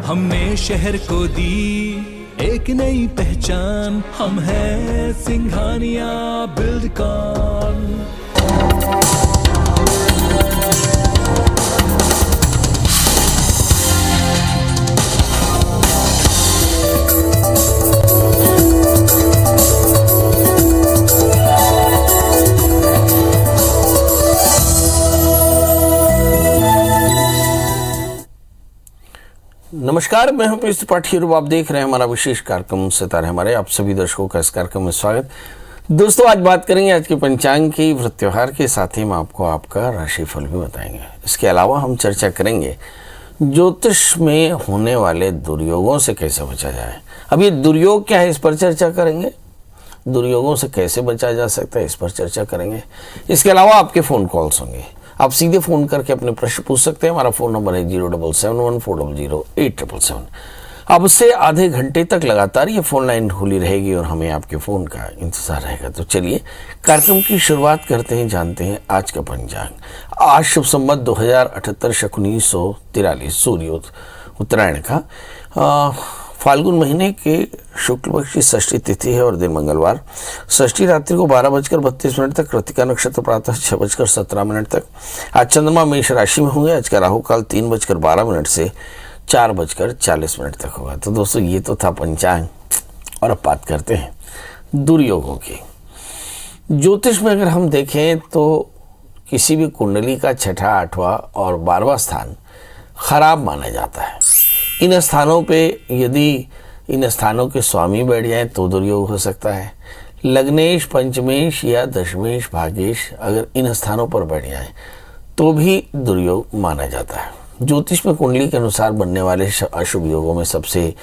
हमने शहर को दी एक नई पहचान, हम हैं सिंघानिया बिल्डकॉन। नमस्कार, मैं हूं पीयूष त्रिपाठी और आप देख रहे हैं हमारा विशेष कार्यक्रम सितारे हमारे। आप सभी दर्शकों का इस कार्यक्रम में स्वागत। दोस्तों, आज बात करेंगे आज के पंचांग की व्रत त्योहार के साथ ही हम आपको आपका राशिफल भी बताएंगे। इसके अलावा हम चर्चा करेंगे ज्योतिष में होने वाले दुर्योगों से कैसे बचा जाए। अब ये दुर्योग क्या है, इस पर चर्चा करेंगे। दुर्योगों से कैसे बचा जा सकता है, इस पर चर्चा करेंगे। इसके अलावा आपके फ़ोन कॉल्स होंगे, आप सीधे फ़ोन करके अपने प्रश्न पूछ सकते हैं। हमारा फ़ोन नंबर है 07714008877। अब उससे आधे घंटे तक लगातार ये फ़ोन लाइन खुली रहेगी और हमें आपके फ़ोन का इंतज़ार रहेगा। तो चलिए कार्यक्रम की शुरुआत करते हैं, जानते हैं आज का पंचांग। आज शुभ संवत 2078 शक 1943 सूर्योदय उत्तरायण का फाल्गुन महीने के शुक्ल पक्ष की षष्ठी तिथि है और दिन मंगलवार। षष्ठी रात्रि को 12:32 तक, कृतिका नक्षत्र प्रातः 6:17 तक। आज चंद्रमा मेष राशि में होंगे। आज का राहु काल 3:12 से 4:40 तक होगा। तो दोस्तों, ये तो था पंचांग और अब बात करते हैं दुर्योगों की। ज्योतिष में अगर हम देखें तो किसी भी कुंडली का छठा, आठवां और 12वां स्थान खराब माना जाता है। इन स्थानों पे यदि इन स्थानों के स्वामी बैठ जाएं तो दुर्योग हो सकता है। लग्नेश, पंचमेश या दशमेश, भाग्येश अगर इन स्थानों पर बैठ जाएं तो भी दुर्योग माना जाता है। ज्योतिष में कुंडली के अनुसार बनने वाले अशुभ योगों में सबसे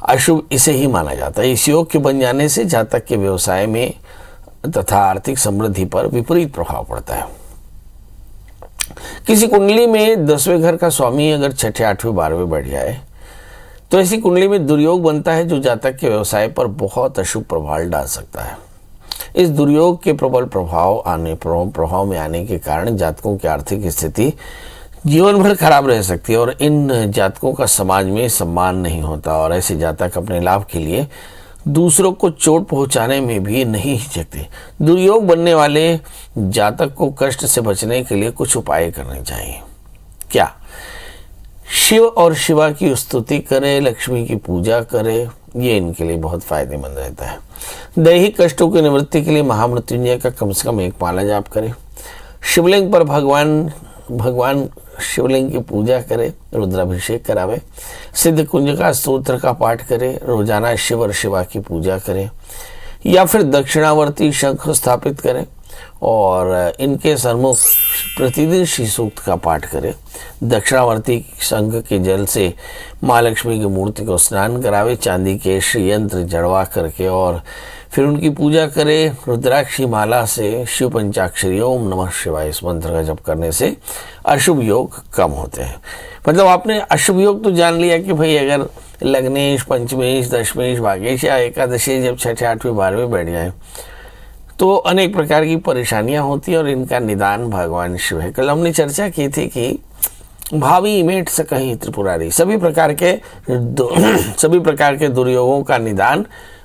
अशुभ इसे ही माना जाता है। इस योग के बन जाने से जातक के व्यवसाय में तथा आर्थिक समृद्धि पर विपरीत प्रभाव पड़ता है। किसी कुंडली में 10वें घर का स्वामी अगर छठे, 8वें, 12वें बैठ जाए तो ऐसी कुंडली में दुर्योग बनता है जो जातक के व्यवसाय पर बहुत अशुभ प्रभाव डाल सकता है। इस दुर्योग के प्रबल प्रभाव में आने के कारण जातकों की आर्थिक स्थिति जीवन भर खराब रह सकती है और इन जातकों का समाज में सम्मान नहीं होता और ऐसे जातक अपने लाभ के लिए दूसरों को चोट पहुंचाने में भी नहीं हिचकते। दुर्योग बनने वाले जातक को कष्ट से बचने के लिए कुछ उपाय करने चाहिए। क्या? शिव और शिवा की स्तुति करें, लक्ष्मी की पूजा करें, ये इनके लिए बहुत फायदेमंद रहता है। दैहिक कष्टों की निवृत्ति के लिए महामृत्युंजय का कम से कम एक माला जाप करें। शिवलिंग पर भगवान शिवलिंग की पूजा करें, रुद्राभिषेक करावे। सिद्ध कुंजका स्तोत्र का पाठ करें। रोजाना शिव और शिवा की पूजा करें या फिर दक्षिणावर्ती शंख स्थापित करें और इनके सम्मुख प्रतिदिन श्री सूक्त का पाठ करें। दक्षिणावर्ती शंख के जल से माँ लक्ष्मी की मूर्ति को स्नान करावे। चांदी के श्री यंत्र जड़वा करके और फिर उनकी पूजा करें। रुद्राक्षी माला से शिव पंचाक्षरी ओम नमः शिवाय इस मंत्र का जप करने से अशुभ योग कम होते हैं। मतलब आपने अशुभ योग तो जान लिया कि भाई अगर लग्नेश, पंचमेश, दशमेश, भाग्येश या एकादशी जब छठे, 8वें, 12वें बैठ जाए तो अनेक प्रकार की परेशानियां होती हैं और इनका निदान भगवान शिव है। कल हमने चर्चा की थी कि भावी मेट से कहीं त्रिपुरारी, सभी प्रकार के दुर्योगों का निदान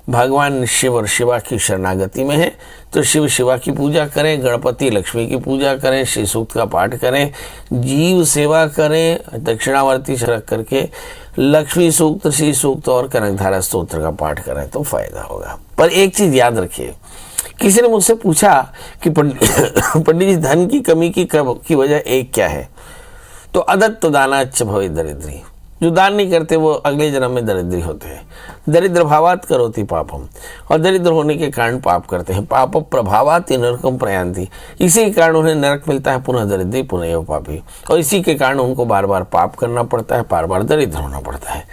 भगवान शिव और शिवा की शरणागति में है। तो शिव शिवा की पूजा करें, गणपति लक्ष्मी की पूजा करें, श्री सूक्त का पाठ करें, जीव सेवा करें, दक्षिणावर्ती रख करके लक्ष्मी सूक्त, श्री सूक्त और कनकधारा स्तोत्र का पाठ करें तो फायदा होगा। पर एक चीज याद रखिए, किसी ने मुझसे पूछा कि पंडित जी धन की कमी की वजह एक क्या है? तो अदत्त दानाच्च भवे दरिद्री, जो दान नहीं करते वो अगले जन्म में दरिद्री होते हैं। दरिद्र भावात करोति पापम, और दरिद्र होने के कारण पाप करते हैं। पाप प्रभावात नरकम प्रयांति, इसी के कारण उन्हें नरक मिलता है। पुनः दरिद्री पुनः एव पापी, और इसी के कारण उनको बार बार पाप करना पड़ता है, बार बार दरिद्र होना पड़ता है।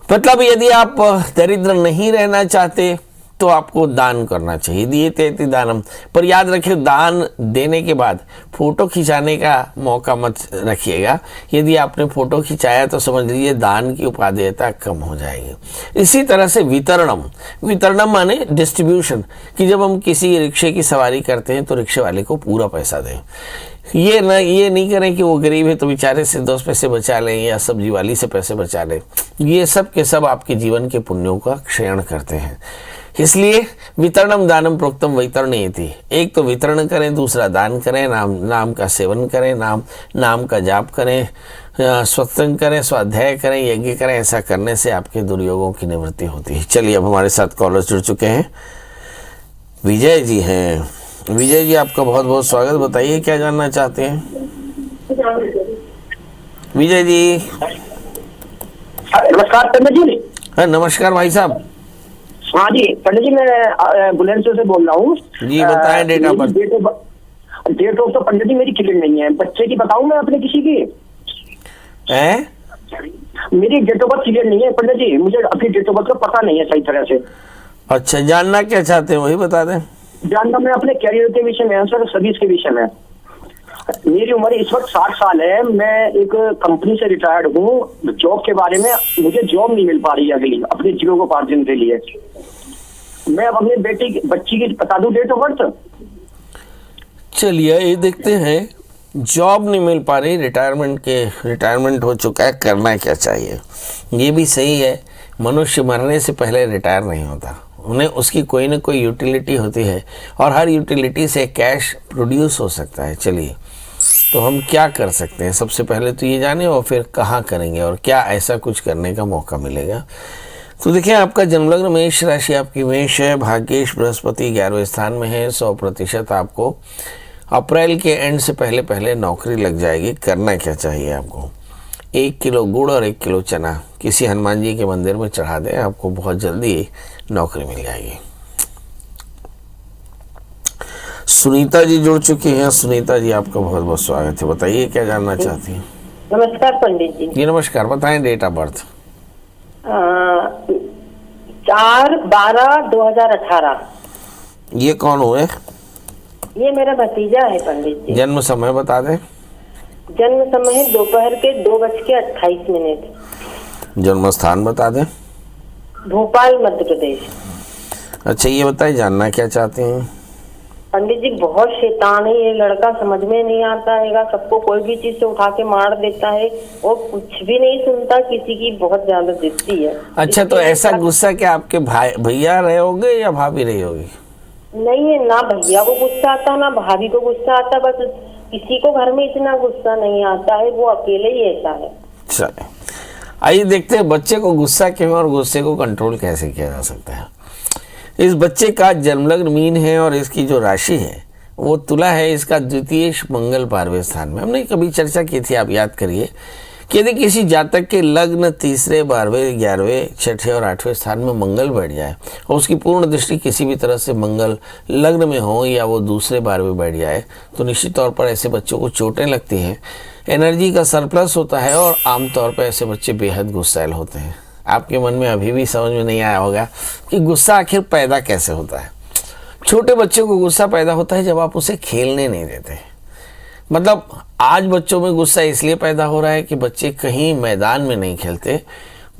मतलब यदि आप दरिद्र नहीं रहना चाहते तो आपको दान करना चाहिए। दिए तेति दानम, पर याद रखिए दान देने के बाद फोटो खिंचाने का मौका मत रखिएगा। यदि आपने फोटो खिंचाया तो समझ लीजिए दान की उपादेयता कम हो जाएगी। इसी तरह से वितरणम माने डिस्ट्रीब्यूशन, कि जब हम किसी रिक्शे की सवारी करते हैं तो रिक्शे वाले को पूरा पैसा दें। ये नहीं करें कि वो गरीब है तो बेचारे से 10 पैसे बचा लें या सब्जी वाली से पैसे बचा लें। ये सब के सब आपके जीवन के पुण्यों का क्षरण करते हैं। इसलिए वितरणम दानम प्रोक्तम वैतरणीयति। एक तो वितरण करें, दूसरा दान करें, नाम का सेवन करें, नाम का जाप करें, सत्संग करें, स्वाध्याय करें, यज्ञ करें। ऐसा करने से आपके दुर्योगों की निवृत्ति होती है। चलिए, अब हमारे साथ कॉलर जुड़ चुके हैं। विजय जी हैं। विजय जी, आपका बहुत बहुत स्वागत। बताइए क्या जानना चाहते हैं विजय जी? नमस्कार पंडित जी। हाँ, नमस्कार भाई साहब। हाँ जी पंडित जी, मैं बुलंदशहर से बोल रहा हूँ जी, बताएं date of birth. Date of तो पंडित जी मेरी क्लियर नहीं है। बच्चे की बताऊँ मैं अपने किसी की? मेरी डेट ऑफ बर्थ क्लियर नहीं है पंडित जी, मुझे अपनी डेट ऑफ बर्थ का पता नहीं है सही तरह से। अच्छा, जानना क्या चाहते हैं वही बता दें। जानना मैं अपने कैरियर के विषय में, सर सर्विस के विषय में। मेरी उम्र इस वक्त 60 साल है। मैं एक कंपनी से रिटायर्ड हूँ। जॉब के बारे में मुझे जॉब नहीं मिल पा रही है अगली अपने जीवनोपार्जन के लिए। मैं अब अपने बच्ची की बता दूं डेट ऑफ बर्थ। चलिए, ये देखते हैं। जॉब नहीं मिल पा रही, रिटायरमेंट हो चुका है, करना क्या चाहिए? ये भी सही है। मनुष्य मरने से पहले रिटायर नहीं होता, उन्हें उसकी कोई ना कोई यूटिलिटी होती है और हर यूटिलिटी से कैश प्रोड्यूस हो सकता है। चलिए, तो हम क्या कर सकते हैं? सबसे पहले तो ये जाने और फिर कहाँ करेंगे और क्या ऐसा कुछ करने का मौका मिलेगा। तो देखिए, आपका जन्मलग्न मेष राशि आपकी मेष है। भाग्येश बृहस्पति 11वें स्थान में है। 100% आपको अप्रैल के एंड से पहले नौकरी लग जाएगी। करना क्या चाहिए आपको? 1 किलो गुड़ और 1 किलो चना किसी हनुमान जी के मंदिर में चढ़ा दें, आपको बहुत जल्दी नौकरी मिल जाएगी। सुनीता जी जुड़ चुकी हैं। सुनीता जी, आपका बहुत बहुत स्वागत है। बताइए क्या जानना चाहती हैं? नमस्कार पंडित जी। जी नमस्कार। बताएं डेट ऑफ बर्थ। 4/12/2018। ये कौन हुए? ये मेरा भतीजा है पंडित जी। जन्म समय बता दें। जन्म समय है दोपहर के 2:28। जन्म स्थान बता दें। भोपाल मध्य प्रदेश। अच्छा, ये बताइए जानना क्या चाहते हैं? पंडित जी बहुत शैतान है ये लड़का, समझ में नहीं आता है। सबको कोई भी चीज से उठा के मार देता है और कुछ भी नहीं सुनता किसी की, बहुत ज्यादा जिद्दी है। अच्छा, तो ऐसा गुस्सा क्या आपके भैया रहे होंगे या भाभी रही होगी? नहीं है, ना भैया को गुस्सा आता ना भाभी को गुस्सा आता। बस किसी को घर में इतना गुस्सा नहीं आता है, वो अकेले ही ऐसा है। चलिए, आइए देखते हैं बच्चे को गुस्सा क्यों और गुस्से को कंट्रोल कैसे किया जा सकता है। इस बच्चे का जन्मलग्न मीन है और इसकी जो राशि है वो तुला है। इसका द्वितीय मंगल 12वें स्थान में। हमने कभी चर्चा की थी, आप याद करिए, कि यदि किसी जातक के लग्न 3रे, 12वें, 11वें, 6ठे और 8वें स्थान में मंगल बैठ जाए और उसकी पूर्ण दृष्टि किसी भी तरह से मंगल लग्न में हो या वो दूसरे 12वें बैठ जाए, तो निश्चित तौर पर ऐसे बच्चों को चोटें लगती हैं, एनर्जी का सरप्लस होता है और आमतौर पर ऐसे बच्चे बेहद गुस्सैल होते हैं। आपके मन में अभी भी समझ में नहीं आया होगा कि गुस्सा आखिर पैदा कैसे होता है। छोटे बच्चों को गुस्सा पैदा होता है जब आप उसे खेलने नहीं देते। मतलब आज बच्चों में गुस्सा इसलिए पैदा हो रहा है कि बच्चे कहीं मैदान में नहीं खेलते,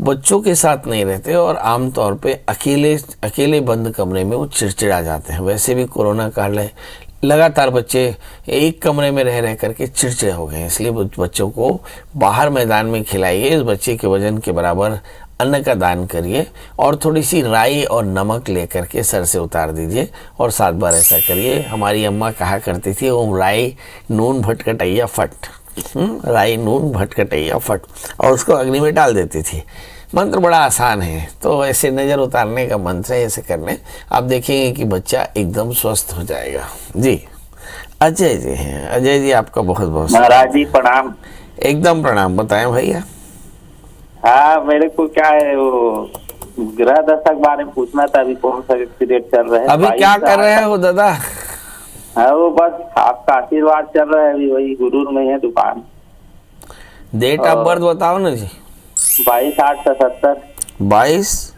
बच्चों के साथ नहीं रहते और आमतौर पे अकेले बंद कमरे में वो चिड़चिड़ा जाते हैं। वैसे भी कोरोना काल है, लगातार बच्चे एक कमरे में रह करके चिड़चिड़े हो गए हैं। इसलिए बच्चों को बाहर मैदान में खिलाइए। इस बच्चे के वजन के बराबर अन्न का दान करिए और थोड़ी सी राई और नमक लेकर के सर से उतार दीजिए और 7 बार ऐसा करिए। हमारी अम्मा कहा करती थी, ओम राई नून भटकटैया फट, राई नून भटकटैया फट, और उसको अग्नि में डाल देती थी। मंत्र बड़ा आसान है, तो ऐसे नज़र उतारने का मंत्र है, ऐसे करने आप देखेंगे कि बच्चा एकदम स्वस्थ हो जाएगा। जी अजय जी हैं। अजय जी, आपका बहुत बहुत महाराज जी प्रणाम। एकदम प्रणाम। बताएं भैया। हाँ, मेरे को क्या है वो ग्रह दशा के बारे में पूछना था। अभी कौन सा पीरियड चल रहा है? अभी क्या कर रहे हो दादा? हाँ, वो बस आपका आशीर्वाद चल रहा है। अभी वही गुरूर में है दुकान। डेट ऑफ बर्थ बताओ ना जी। 22/8/77। 22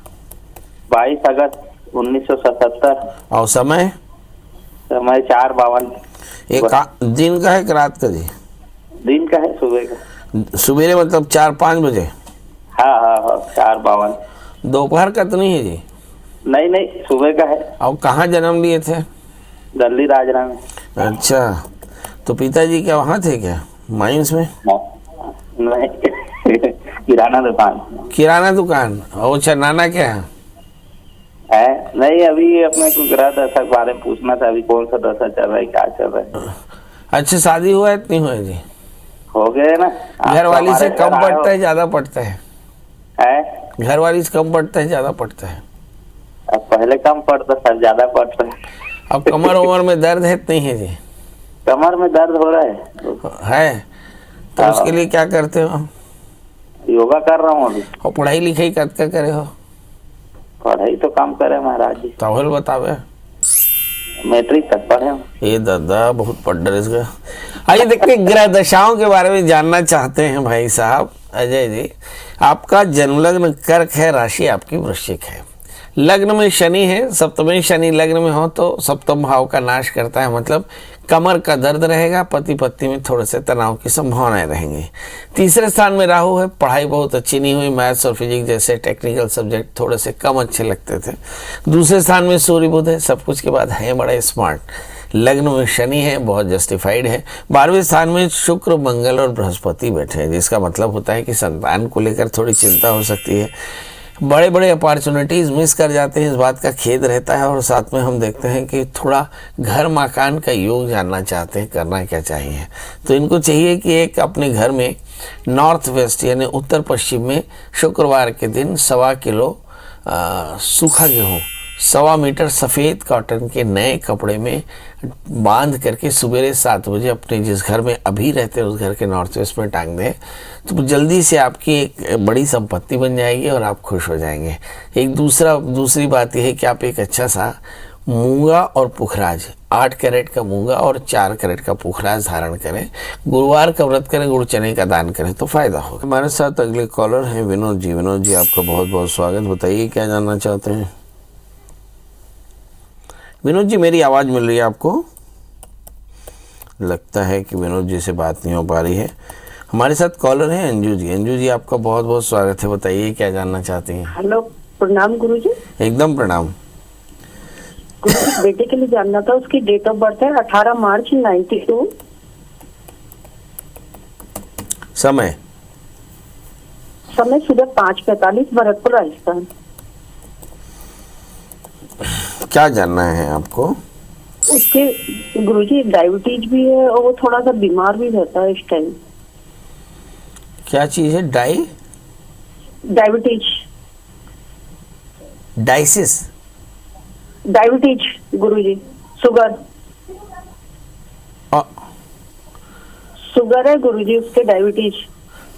अगस्त 1977। और समय? समय 4:52। दिन का है कि रात का जी? दिन का है, सुबह का। सुबेरे मतलब 4-5 बजे? हाँ 4:52। दोपहर का तो नहीं है जी? नहीं, सुबह का है। और कहाँ जन्म लिए थे? दिल्ली राजरा में। अच्छा, तो पिताजी क्या वहाँ थे क्या माइंस में? नहीं किराना दुकान किराना दुकान। अच्छा, नाना क्या है? नहीं, अभी अपने को गृह दशा के बारे में पूछना था, अभी कौन सा दशा चल रहा है, क्या चल रहा है। अच्छा, शादी हुआ है इतनी हुआ जी? हो गए ना। घर वाली से कम पड़ता है ज्यादा पड़ता है? घर वाली से कम पड़ता है ज्यादा पड़ता है? अब पहले कम पड़ता था, ज्यादा पड़ता है। अब कमर उमर में दर्द है नहीं है जी? कमर में दर्द हो रहा है तो उसके लिए क्या करते हो? योगा कर रहा हूँ अभी। और पढ़ाई लिखाई कब क्या करे हो? पढ़ाई तो कम करे महाराज जी, तो बतावे। मैट्रिक तक पढ़े हम। ये दादा बहुत पढ़ डर इसका। आइए देखते हैं ग्रह दशाओं के बारे में जानना चाहते हैं भाई साहब अजय जी। आपका जन्म लग्न कर्क है, राशि आपकी वृश्चिक है, लग्न में शनि है, सप्तमी शनि लग्न में हो तो सप्तम भाव का नाश करता है, मतलब कमर का दर्द रहेगा, पति पत्नी में थोड़े से तनाव की संभावनाएं रहेंगी। तीसरे स्थान में राहु है, पढ़ाई बहुत अच्छी नहीं हुई, मैथ्स और फिजिक्स जैसे टेक्निकल सब्जेक्ट थोड़े से कम अच्छे लगते थे। दूसरे स्थान में सूर्य बुध है, सब कुछ के बाद है बड़े स्मार्ट। लग्न में शनि है, बहुत जस्टिफाइड है। 12वें स्थान में शुक्र मंगल और बृहस्पति बैठे हैं, जिसका मतलब होता है कि संतान को लेकर थोड़ी चिंता हो सकती है, बड़े बड़े अपॉर्चुनिटीज़ मिस कर जाते हैं, इस बात का खेद रहता है। और साथ में हम देखते हैं कि थोड़ा घर मकान का योग जानना चाहते हैं, करना क्या चाहिए। तो इनको चाहिए कि एक अपने घर में नॉर्थ वेस्ट यानी उत्तर पश्चिम में शुक्रवार के दिन 1.25 किलो सूखा गेहूँ, 1.25 मीटर सफ़ेद कॉटन के नए कपड़े में बांध करके सवेरे 7 बजे अपने जिस घर में अभी रहते हैं उस घर के नॉर्थ वेस्ट में टांग दें, तो जल्दी से आपकी एक बड़ी संपत्ति बन जाएगी और आप खुश हो जाएंगे। दूसरी बात यह है कि आप एक अच्छा सा मूंगा और पुखराज, 8 कैरेट का मूंगा और 4 कैरेट का पुखराज धारण करें, गुरुवार का व्रत करें, गुड़ चने का दान करें तो फायदा होगा। हमारे साथ अगले कॉलर हैं विनोद जी। विनोद जी आपका बहुत बहुत स्वागत, बताइए क्या जानना चाहते हैं? विनोद जी मेरी आवाज़ मिल रही है आपको? लगता है कि विनोद जी से बात नहीं हो पा रही है। हमारे साथ कॉलर हैं अंजू जी। अंजू जी आपका बहुत बहुत स्वागत है, बताइए क्या जानना चाहती हैं? हेलो, प्रणाम गुरुजी। एकदम प्रणाम। गुरुजी बेटे के लिए जानना था, उसकी डेट ऑफ बर्थ है 18 मार्च 92। समय सुबह 5:45, भरतपुर राजस्थान। क्या जानना है आपको? उसके गुरुजी डायबिटीज भी है और वो थोड़ा सा बीमार भी रहता है इस टाइम। क्या चीज है? डायबिटीज गुरुजी। शुगर है गुरुजी, उसके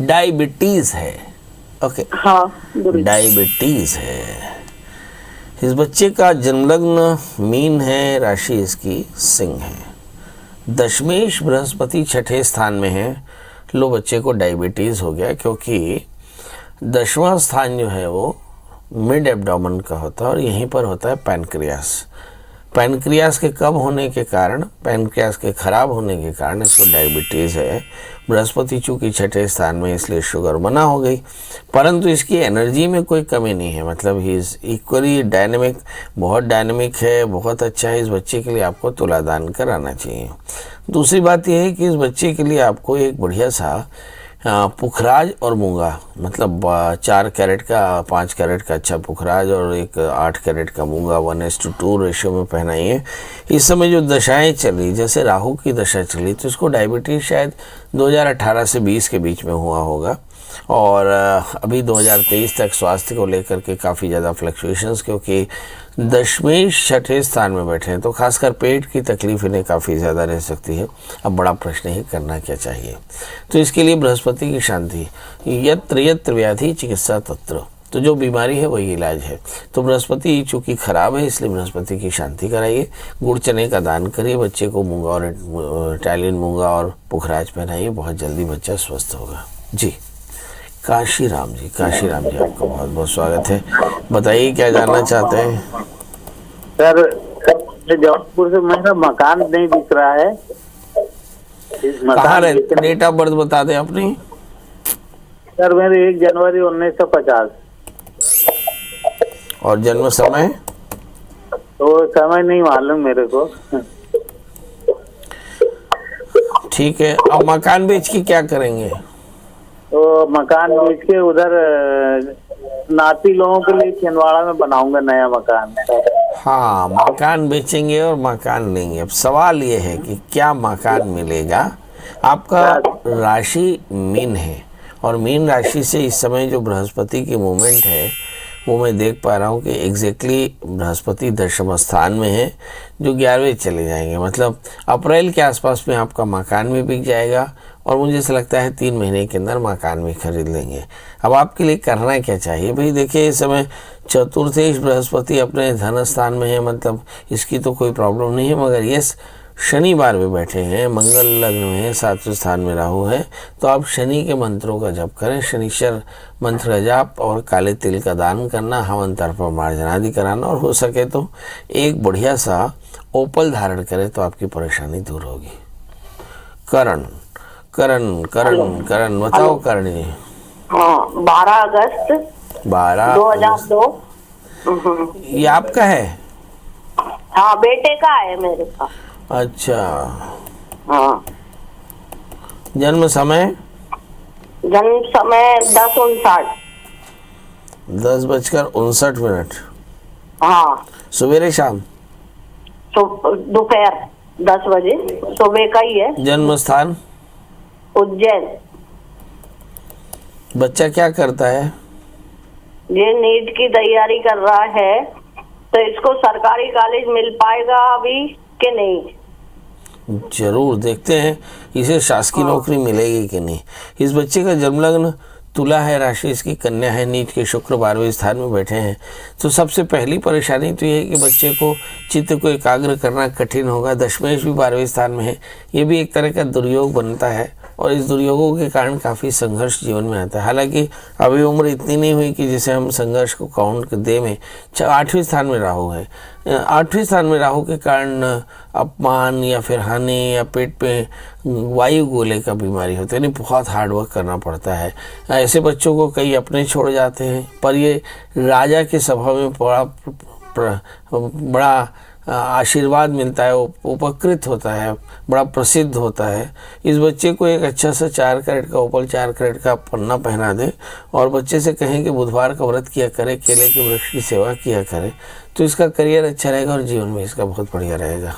डायबिटीज है। ओके हाँ गुरुजी, डायबिटीज है। इस बच्चे का जन्मलग्न मीन है, राशि इसकी सिंह है, दशमेश बृहस्पति 6ठे स्थान में है। लो बच्चे को डायबिटीज़ हो गया, क्योंकि 10वां स्थान जो है वो मिड एब्डोमेन का होता है और यहीं पर होता है पैनक्रियास। पैनक्रियास के कम होने के कारण, पैनक्रियास के खराब होने के कारण इसको डायबिटीज़ है। बृहस्पति चूँकि 6ठे स्थान में, इसलिए शुगर मना हो गई, परंतु इसकी एनर्जी में कोई कमी नहीं है, मतलब ही इज़ इक्वली डायनेमिक, बहुत डायनेमिक है, बहुत अच्छा है। इस बच्चे के लिए आपको तुला दान कराना चाहिए। दूसरी बात यह है कि इस बच्चे के लिए आपको एक बढ़िया सा पुखराज और मूंगा, मतलब 4 कैरेट का 5 कैरेट का अच्छा पुखराज और एक 8 कैरेट का मूंगा 1:2 रेशियो में पहनाइए। इस समय जो दशाएं चली, जैसे राहु की दशा चली, तो इसको डायबिटीज़ शायद 2018 से 20 के बीच में हुआ होगा और अभी 2023 तक स्वास्थ्य को लेकर के काफ़ी ज़्यादा फ्लक्चुएशंस, क्योंकि दशमेश 6ठे स्थान में बैठे हैं, तो खासकर पेट की तकलीफ इन्हें काफ़ी ज़्यादा रह सकती है। अब बड़ा प्रश्न है करना क्या चाहिए। तो इसके लिए बृहस्पति की शांति, यत्र यत्र व्याधि चिकित्सा तत्र, तो जो बीमारी है वही इलाज है। तो बृहस्पति चूँकि खराब है, इसलिए बृहस्पति की शांति कराइए, गुड़ चने का दान करिए, बच्चे को मूंगा और इटालियन मूंगा और पुखराज पहनाइए, बहुत जल्दी बच्चा स्वस्थ होगा। जी काशीराम जी आपका बहुत बहुत स्वागत है, बताइए क्या जानना चाहते हैं? सर जौनपुर से मेरा मकान नहीं दिख रहा है। कहाँ रहते? डेट ऑफ बर्थ बता दें अपनी। सर मेरे 1 जनवरी 1950। और जन्म समय? तो समय नहीं मालूम मेरे को। ठीक है। अब मकान बेच के क्या करेंगे? तो मकान बेच के उधर नाती लोगों के लिए छिंदवाड़ा में बनाऊंगा नया मकान। हाँ, मकान बेचेंगे और मकान लेंगे। अब सवाल ये है कि क्या मकान मिलेगा। आपका राशि मीन है और मीन राशि से इस समय जो बृहस्पति की मूवमेंट है वो मैं देख पा रहा हूँ कि एग्जैक्टली बृहस्पति दशम स्थान में है, जो 11वें चले जाएंगे। मतलब अप्रैल के आसपास में आपका मकान भी बिक जाएगा और मुझे ऐसा लगता है 3 महीने के अंदर मकान भी खरीद लेंगे। अब आपके लिए करना क्या चाहिए भाई? देखिए, इस समय चतुर्थेश बृहस्पति अपने धन स्थान में है, मतलब इसकी तो कोई प्रॉब्लम नहीं है। मगर यस, शनिवार में बैठे हैं, मंगल लग्न में है, 7वें स्थान में राहु है, तो आप शनि के मंत्रों का जप करें। शनिश्चर मंत्र का जाप और काले तिल का दान करना, हवन तर्पण मार्जन आदि कराना, और हो सके तो एक बढ़िया सा ओपल धारण करें तो आपकी परेशानी दूर होगी। करण करण करण करण बताओ करण जी। हाँ, 12 अगस्त 2002। ये आपका है? हाँ, बेटे का है मेरे का। अच्छा। हाँ। जन्म समय? जन्म समय 10:59। 10:59। हाँ। सवेरे शाम? दोपहर 10 बजे, सुबह का ही है। जन्म स्थान? उज्जैन। बच्चा क्या करता है? ये नीट की तैयारी कर रहा है, तो इसको सरकारी कॉलेज मिल पाएगा अभी कि नहीं? जरूर, देखते हैं इसे शासकीय नौकरी मिलेगी कि नहीं। इस बच्चे का जन्म लग्न तुला है, राशि इसकी कन्या है, नीच के शुक्र 12वें स्थान में बैठे हैं। तो सबसे पहली परेशानी तो ये है कि बच्चे को चित्त को एकाग्र करना कठिन होगा। दशमेश भी 12वें स्थान में है, ये भी एक तरह का दुर्योग बनता है और इस दुर्योगों के कारण काफ़ी संघर्ष जीवन में आता है। हालांकि अभी उम्र इतनी नहीं हुई कि जिसे हम संघर्ष को काउंट दे में। 8वें स्थान में राहु है, 8वें स्थान में राहु के कारण अपमान या फिर हानि या पेट पे वायु गोले का बीमारी होती है, यानी बहुत हार्डवर्क करना पड़ता है। ऐसे बच्चों को कई अपने छोड़ जाते हैं, पर ये राजा के सभा में बड़ा आशीर्वाद मिलता है, उपकृत होता है, बड़ा प्रसिद्ध होता है। इस बच्चे को एक अच्छा सा 4 कैरेट का ओपल 4 कैरेट का पन्ना पहना दे और बच्चे से कहें कि बुधवार का व्रत किया करे, केले के वृक्ष की सेवा किया करे, तो इसका करियर अच्छा रहेगा और जीवन में इसका बहुत बढ़िया रहेगा।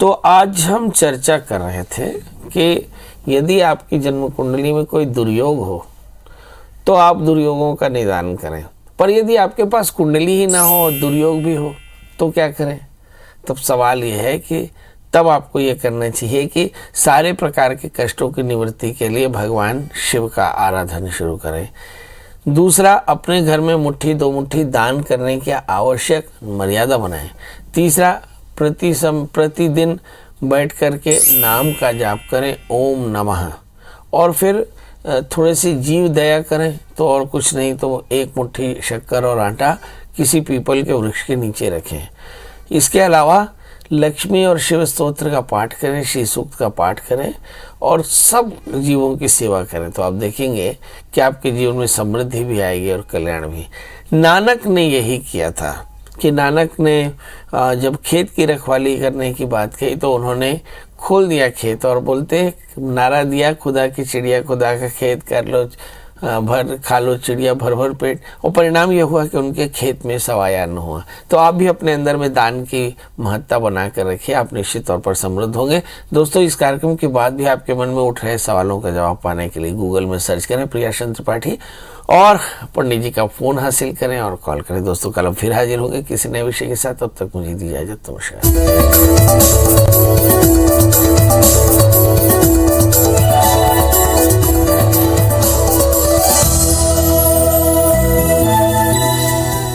तो आज हम चर्चा कर रहे थे कि यदि आपकी जन्म कुंडली में कोई दुर्योग हो तो आप दुर्योगों का निदान करें, पर यदि आपके पास कुंडली ही ना हो और दुर्योग भी हो तो क्या करें? तब सवाल ये है कि तब आपको ये करना चाहिए कि सारे प्रकार के कष्टों की निवृत्ति के लिए भगवान शिव का आराधन शुरू करें। दूसरा, अपने घर में मुट्ठी 2 मुट्ठी दान करने की आवश्यक मर्यादा बनाएं। तीसरा, प्रतिदिन बैठ करके नाम का जाप करें, ओम नमः, और फिर थोड़ी सी जीव दया करें, तो और कुछ नहीं तो 1 मुट्ठी शक्कर और आटा किसी पीपल के वृक्ष के नीचे रखें। इसके अलावा लक्ष्मी और शिव स्तोत्र का पाठ करें, श्री सूक्त का पाठ करें और सब जीवों की सेवा करें, तो आप देखेंगे कि आपके जीवन में समृद्धि भी आएगी और कल्याण भी। नानक ने यही किया था कि नानक ने जब खेत की रखवाली करने की बात कही तो उन्होंने खोल दिया खेत और बोलते नारा दिया, खुदा की चिड़िया खुदा का खेत कर लो, भर खा लो चिड़िया भर भर पेट, और परिणाम यह हुआ कि उनके खेत में सवाया न हुआ। तो आप भी अपने अंदर में दान की महत्ता बना कर रखिए, आप निश्चित तौर पर समृद्ध होंगे। दोस्तों, इस कार्यक्रम के बाद भी आपके मन में उठ रहे सवालों का जवाब पाने के लिए गूगल में सर्च करें प्रियाशंकर त्रिपाठी और पंडित जी का फ़ोन हासिल करें और कॉल करें। दोस्तों, कल हम फिर हाजिर होंगे किसी नए विषय के साथ, तब तक मुझे दी इजाज़त। नमस्कार।